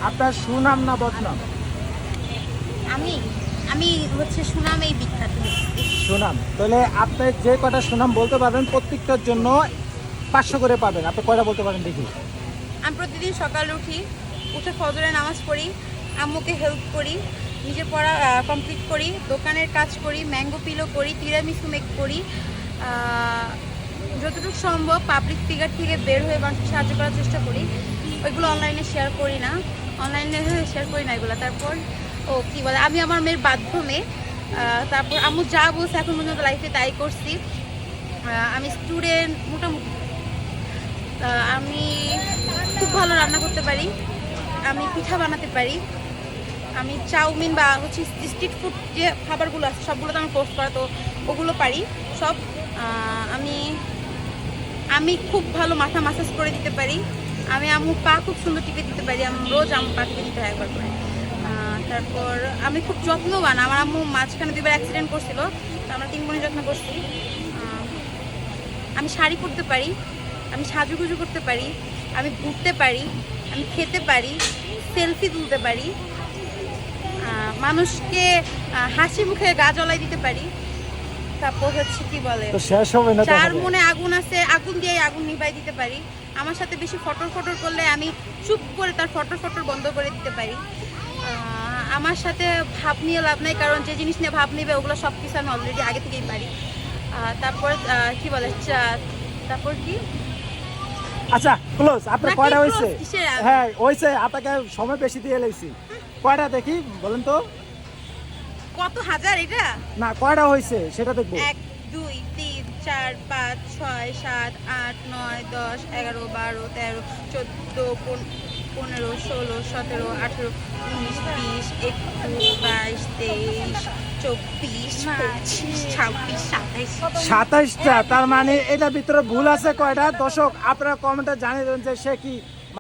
আপনার সুনাম না বদনাম? আমি আমি হচ্ছে সুনামেই বিখ্যাত হয়েছি। সুনাম। তাহলে আপনি যে কটা সুনাম বলতে পারবেন প্রত্যেকটার জন্য 500 করে পাবেন। আপনি কয়টা বলতে পারেন দেখি? আমি প্রতিদিন সকালে উঠে ফজরের নামাজ পড়ি, আম্মুকে হেল্প করি, নিজের পড়া কমপ্লিট করি, দোকানের কাজ করি, ম্যাঙ্গো পিলো করি, তিরামিসু মেক করি। যতটুকু সম্ভব পাবলিক ফিগার থেকে বের হয়ে মানুষকে সাহায্য করার চেষ্টা করি। ওইগুলো অনলাইনে শেয়ার করি না, এগুলো। তারপর কী বলে, আমি আমার মেয়ের মাধ্যমে তারপর আম্মু যা বলছে এখন পর্যন্ত লাইফে তাই করছি। আমি স্টুডেন্ট মোটামুটি। আমি খুব ভালো রান্না করতে পারি, আমি পিঠা বানাতে পারি, আমি চাউমিন বা হচ্ছে স্ট্রিট ফুড যে খাবারগুলো আছে সবগুলো তো আমি পোস্ট করা, তো ওগুলো পারি সব। আমি আমি খুব ভালো মাথা মাসাজ করে দিতে পারি, আমি আম্মু পা খুব সুন্দর টিপে দিতে পারি, আমি রোজ আম্মু পা টিপে দিতে হয় একবার করে। তারপর আমি খুব যত্নবান, আমার আম্মু মাঝখানে 2বার অ্যাক্সিডেন্ট করছিল, তো আমরা 3 বোনই যত্ন করছি। আমি শাড়ি পরতে পারি, আমি সাজুগুজু করতে পারি, আমি ঘুরতে পারি, আমি খেতে পারি, সেলফি তুলতে পারি, মানুষকে হাসি মুখে গা জ্বলাই দিতে পারি। তারপর হচ্ছে কি বলে, তো শেষ হবে না তো যার হবে। মনে আগুন আছে আগুন দিয়ে আগুন নিভাই দিতে পারি। আমার সাথে বেশি ফটর করলে আমি চুপ করে তার ফটর বন্ধ করে দিতে পারি। আমার সাথে ভাব নিয়ে লাভ নাই, কারণ যে জিনিস নিয়ে ভাব নেবে ওগুলো সব কিছু আমি অলরেডি আগে থেকেই পারি। তারপর কি বলে, তারপর কি, আচ্ছা ক্লোজ। আপনার নাকি কয়টা close? হয়েছে? কিসের আগে? হ্যাঁ হয়েছে, আপনাকে সময় বেশি দিয়ে লাইছি। কয়টা দেখি বলেন তো? কত হাজার এটা? না কয়টা হয়েছে সেটা দেখবো। 1 2 3 4 5 6 7 8 9 10 11 12 13 14 15 16 17 18 19 20 21 22 23 24 25 26 27। 27টা। তার মানে এটার ভিতরে ভুল আছে কয়টা? দর্শক আপনারা কমেন্টে জানিয়ে দেন যে সে কি